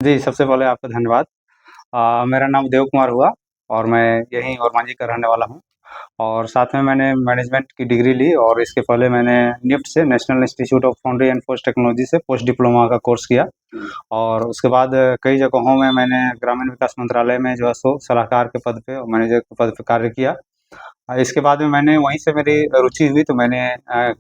जी, सबसे पहले आपका धन्यवाद। मेरा नाम देव कुमार हुआ और मैं यहीं ओरमांझी का रहने वाला हूँ और साथ में मैंने मैनेजमेंट की डिग्री ली और इसके पहले मैंने निफ्ट से national institute of foundry and post technology से पोस्ट डिप्लोमा का कोर्स किया और उसके बाद कई जगहों में मैंने ग्रामीण विकास मंत्रालय में जो है सो सलाहकार के पद पे और मैनेजर के पद पे कार्य किया। इसके बाद में मैंने वहीं से मेरी रुचि हुई तो मैंने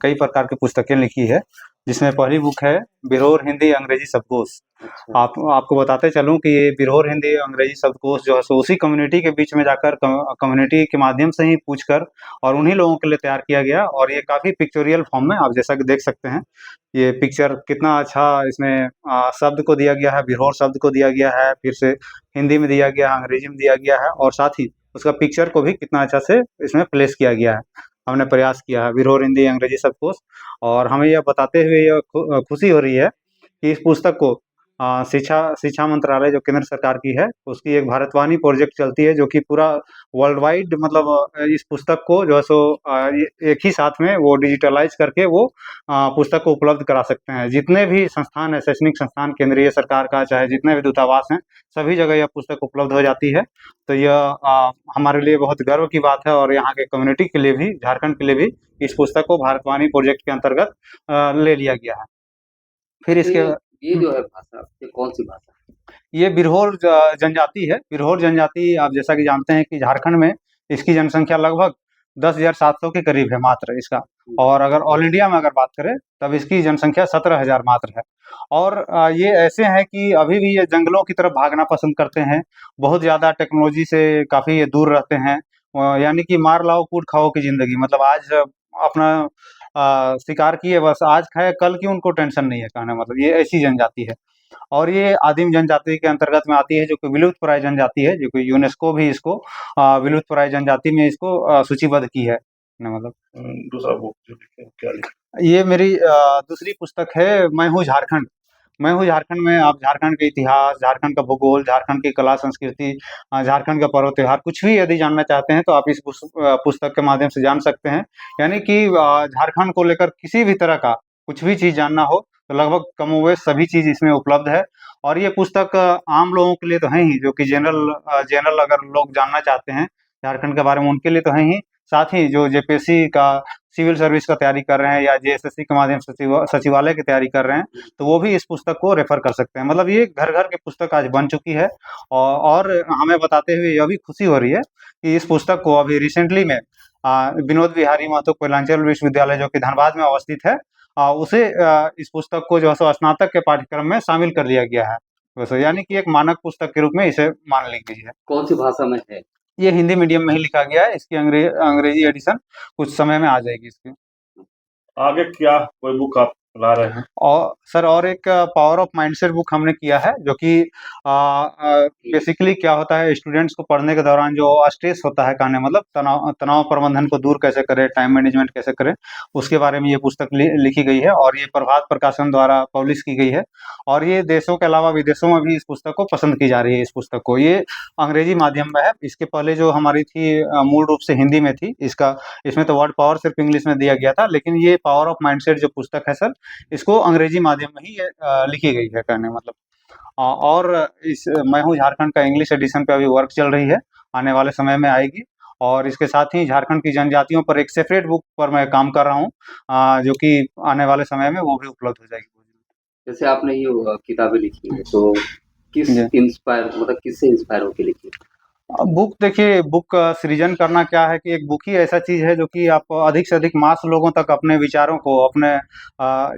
कई प्रकार की पुस्तकें लिखी है, जिसमें पहली बुक है बिरहोर हिंदी अंग्रेजी शब्दकोश। अच्छा। आपको बताते चलूँ कि ये बिरहोर हिंदी अंग्रेजी शब्दकोश जो है सो उसी कम्युनिटी के बीच में जाकर कम्युनिटी के माध्यम से ही पूछकर और उन्हीं लोगों के लिए तैयार किया गया और ये काफ़ी पिक्चोरियल फॉर्म में आप जैसा कि देख सकते हैं। ये पिक्चर कितना अच्छा इसमें शब्द को दिया गया है, बिरहोर शब्द को दिया गया है, फिर से हिंदी में दिया गया है, अंग्रेजी में दिया गया है और साथ ही उसका पिक्चर को भी कितना अच्छा से इसमें प्लेस किया गया है। हमने प्रयास किया है बिरहोर हिंदी अंग्रेजी शब्दकोश और हमें यह बताते हुए यह खुशी हो रही है कि इस पुस्तक को शिक्षा शिक्षा मंत्रालय जो केंद्र सरकार की है, उसकी एक भारतवाणी प्रोजेक्ट चलती है जो कि पूरा वर्ल्ड वाइड मतलब इस पुस्तक को जो है सो एक ही साथ में वो डिजिटलाइज करके वो पुस्तक को उपलब्ध करा सकते हैं। जितने भी संस्थान है, शैक्षणिक संस्थान केंद्रीय सरकार का, चाहे जितने भी दूतावास हैं, सभी जगह यह पुस्तक उपलब्ध हो जाती है। तो यह हमारे लिए बहुत गर्व की बात है और यहाँ के कम्युनिटी के लिए भी, झारखंड के लिए भी इस पुस्तक को भारतवाणी प्रोजेक्ट के अंतर्गत ले लिया गया है। फिर अच्छा, इसके ये जो है भाषा, ये कौन-सी भाषा है? ये बिरहोर जनजाति है। बिरहोर जनजाति आप जैसा कि जानते हैं कि झारखंड में इसकी जनसंख्या लगभग 10,700 के करीब है मात्र इसका। और अगर ऑल इंडिया में अगर बात करें तब इसकी जनसंख्या 17,000 मात्र है। और ये ऐसे हैं कि अभी भी ये जंगलों की तरफ भागना पसंद करते हैं। बहुत ज़्यादा टेक्नोलॉजी से काफ़ी ये दूर रहते हैं। यानी कि मार लाओ कूट खाओ की ज़िंदगी, मतलब आज अपना शिकार किए बस आज खाए, कल की उनको टेंशन नहीं है, कहने का मतलब ये ऐसी जनजाति है। और ये आदिम जनजाति के अंतर्गत में आती है जो कि विलुप्तप्राय जनजाति है, जो कि यूनेस्को भी इसको विलुप्तप्राय जनजाति में इसको सूचीबद्ध की है। ना मतलब दूसरा बुक जो लिखे हो, क्या लिखा? ये मेरी दूसरी पुस्तक है मैं हूँ झारखंड। मैं हूँ झारखंड में आप झारखंड के इतिहास, झारखंड का भूगोल, झारखंड की कला संस्कृति, झारखंड का पर्व त्योहार कुछ भी यदि जानना चाहते हैं तो आप इस पुस्तक के माध्यम से जान सकते हैं। यानी कि झारखंड को लेकर किसी भी तरह का कुछ भी चीज़ जानना हो तो लगभग कमोबेश सभी चीज़ इसमें उपलब्ध है। और ये पुस्तक आम लोगों के लिए तो है ही, जो कि जनरल अगर लोग जानना चाहते हैं झारखंड के बारे में उनके लिए तो है ही। साथ ही जो जेपीएससी का सिविल सर्विस का तैयारी कर रहे हैं या जेएसएससी के माध्यम से सचिवालय की तैयारी कर रहे हैं, तो वो भी इस पुस्तक को रेफर कर सकते हैं। मतलब ये घर-घर की पुस्तक आज बन चुकी है। और हमें बताते हुए यह भी खुशी हो रही है कि इस पुस्तक को अभी रिसेंटली में विनोद बिहारी महतो कोयलांचल विश्वविद्यालय जो कि धनबाद में अवस्थित है, उसे इस पुस्तक को जो है सो स्नातक के पाठ्यक्रम में शामिल कर लिया गया है। वैसे यानी कि एक मानक पुस्तक के रूप में इसे मान ली गई है। कौन-सी भाषा में है? ये हिंदी मीडियम में ही लिखा गया है। इसकी अंग्रेजी एडिशन कुछ समय में आ जाएगी इसकी। आगे क्या कोई बुक आप ला रहे हैं? और सर और एक पावर ऑफ माइंडसेट बुक हमने किया है जो कि बेसिकली क्या होता है स्टूडेंट्स को पढ़ने के दौरान जो स्ट्रेस होता है, कहने मतलब तनाव तनाव प्रबंधन को दूर कैसे करें, टाइम मैनेजमेंट कैसे करें, उसके बारे में ये पुस्तक लिखी गई है और ये प्रभात प्रकाशन द्वारा पब्लिश की गई है। और ये देशों के अलावा विदेशों में भी इस पुस्तक को पसंद की जा रही है। इस पुस्तक को ये अंग्रेजी माध्यम में है। इसके पहले जो हमारी थी मूल रूप से हिंदी में थी। इसमें तो वर्ड पावर सिर्फ इंग्लिश में दिया गया था, लेकिन ये पावर ऑफ माइंडसेट जो पुस्तक है सर, इसको अंग्रेजी माध्यम में ही लिखी गई है, कहने मतलब। और इस मैं हूँ झारखंड का इंग्लिश एडिशन पे अभी वर्क चल रही है, आने वाले समय में आएगी। और इसके साथ ही झारखंड की जनजातियों पर एक सेपरेट बुक पर मैं काम कर रहा हूँ, जो कि आने वाले समय में वो भी उपलब्ध हो जाएगी। जैसे आपने ये किताबें लिखी हैं, तो किससे इंस्पायर होके लिखी है? बुक देखिए, बुक सृजन करना क्या है कि एक बुक ही ऐसा चीज़ है जो कि आप अधिक से अधिक मास लोगों तक अपने विचारों को, अपने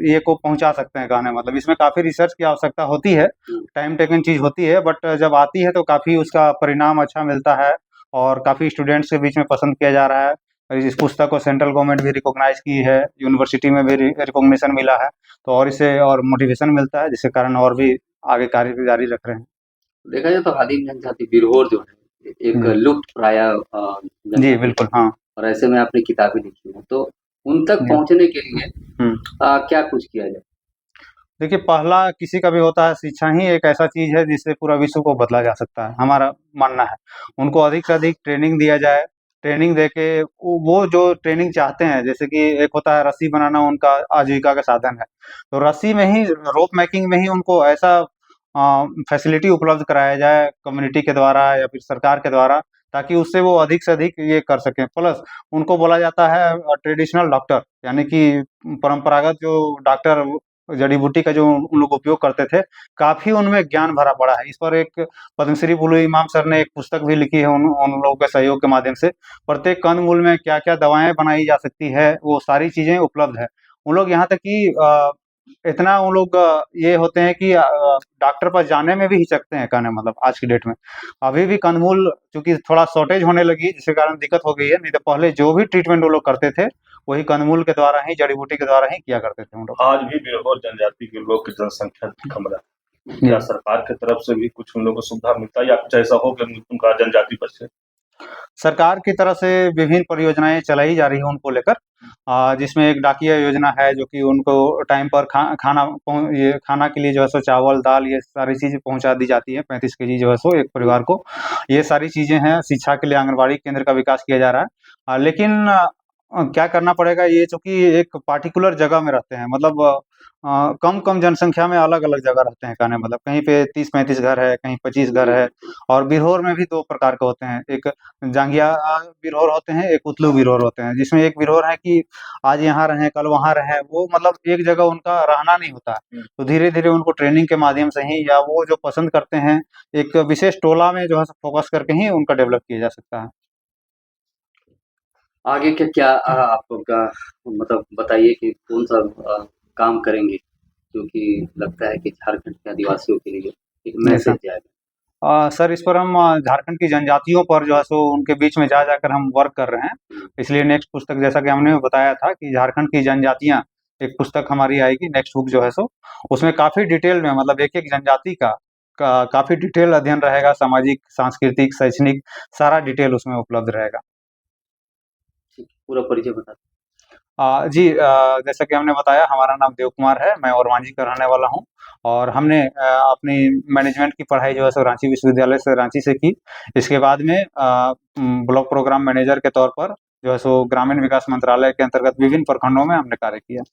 ये को पहुँचा सकते हैं, कहने मतलब। इसमें काफ़ी रिसर्च की आवश्यकता होती है, टाइम टेकन चीज़ होती है, बट जब आती है तो काफ़ी उसका परिणाम अच्छा मिलता है और काफ़ी स्टूडेंट्स के बीच में पसंद किया जा रहा है। और इस पुस्तक को सेंट्रल गवर्नमेंट भी रिकॉग्नाइज़ की है, यूनिवर्सिटी में भी रिकॉग्निशन मिला है, तो और इससे और मोटिवेशन मिलता है, जिसके कारण और भी आगे कार्य जारी रख रहे हैं। देखा जाए तो आदिम जनजाति बिरहोर जो है एक लुप्त प्राय जी, जनजाति बिल्कुल, है हाँ। और ऐसे में आपने किताबें लिखी हैं, तो उन तक जी। पहुँचने के लिए क्या कुछ किया जाए? देखिए, पहला किसी का भी होता है, शिक्षा ही एक ऐसा चीज़ है जिससे पूरा विश्व को बदला जा सकता है, हमारा मानना है। उनको अधिक से अधिक ट्रेनिंग दिया जाए, ट्रेनिंग देके वो जो ट्रेनिंग चाहते हैं, जैसे कि एक होता है रस्सी बनाना उनका आजीविका का साधन है, तो रस्सी में ही रोप मेकिंग में ही उनको ऐसा फैसिलिटी उपलब्ध कराया जाए कम्युनिटी के द्वारा या फिर सरकार के द्वारा, ताकि उससे वो अधिक से अधिक ये कर सकें। प्लस उनको बोला जाता है ट्रेडिशनल डॉक्टर, यानी कि परंपरागत जो डॉक्टर जड़ी-बूटी का जो उन लोग उपयोग करते थे, काफ़ी उनमें ज्ञान भरा पड़ा है। इस पर एक पद्मश्री बुलु इमाम सर ने एक पुस्तक भी लिखी है उन लोगों के सहयोग के माध्यम से। प्रत्येक कंद-मूल में क्या-क्या दवाएँ बनाई जा सकती है, वो सारी चीज़ें उपलब्ध है। उन लोग यहाँ तक कि इतना उन लोग ये होते हैं कि डॉक्टर पास जाने में भी हिचकते हैं, कहने मतलब आज की डेट में। अभी भी कंद-मूल चूँकि थोड़ा शॉर्टेज होने लगी, जिसके कारण दिक्कत हो गई है, नहीं तो पहले जो भी ट्रीटमेंट वो लोग करते थे, वही कंद-मूल के द्वारा ही, जड़ी-बूटी के द्वारा ही किया करते थे वो लोग। आज भी बिरहोर जनजाति के लोग की जनसंख्या कम रहा है। क्या सरकार की तरफ से भी कुछ उन लोगों को सुविधा मिलता है या कुछ ऐसा हो कि उनका जनजाति बचे? सरकार की तरफ से विभिन्न परियोजनाएँ चलाई जा रही हैं उनको लेकर, जिसमें एक डाकिया योजना है जो कि उनको टाइम पर खाना के लिए जो है सो चावल, दाल ये सारी चीज़ें पहुँचा दी जाती है, 35 केजी जो है सो एक परिवार को। ये सारी चीज़ें हैं, शिक्षा के लिए आंगनबाड़ी केंद्र का विकास किया जा रहा है। लेकिन क्या करना पड़ेगा, ये चूँकि एक पार्टिकुलर जगह में रहते हैं, मतलब कम-कम जनसंख्या में अलग-अलग जगह रहते हैं, कहने मतलब कहीं पे 30-35 घर है, कहीं 25 घर है। और बिरहोर में भी 2 प्रकार के होते हैं, एक जांगिया बिरहोर होते हैं, एक उतलू बिरहोर होते हैं, जिसमें एक बिरहोर है कि आज यहाँ रहें, कल वहाँ रहें, वो मतलब एक जगह उनका रहना नहीं होता है। तो धीरे-धीरे उनको ट्रेनिंग के माध्यम से ही, या वो जो पसंद करते हैं, एक विशेष टोला में जो है फोकस करके ही उनका डेवलप किया जा सकता है। आगे के क्या आपका मतलब बताइए कि कौन-सा काम करेंगे? क्योंकि लगता है कि झारखंड के आदिवासियों के लिए एक मैसेज जाएगा। सर, इस पर हम झारखंड की जनजातियों पर जो है सो उनके बीच में जा कर हम वर्क कर रहे हैं। इसलिए नेक्स्ट पुस्तक, जैसा कि हमने बताया था कि झारखंड की जनजातियाँ, एक पुस्तक हमारी आएगी नेक्स्ट बुक जो है सो, उसमें काफ़ी डिटेल में, मतलब एक-एक जनजाति का काफ़ी डिटेल अध्ययन रहेगा, सामाजिक, सांस्कृतिक, शैक्षणिक, सारा डिटेल उसमें उपलब्ध रहेगा। ठीक, पूरा परिचय बता दें। जी, जैसा कि हमने बताया, हमारा नाम देव कुमार है, मैं ओरमांझी का रहने वाला हूँ, और हमने अपनी मैनेजमेंट की पढ़ाई जो है सो रांची विश्वविद्यालय से, रांची से की। इसके बाद में ब्लॉक प्रोग्राम मैनेजर के तौर पर जो है सो ग्रामीण विकास मंत्रालय के अंतर्गत विभिन्न प्रखंडों में हमने कार्य किया।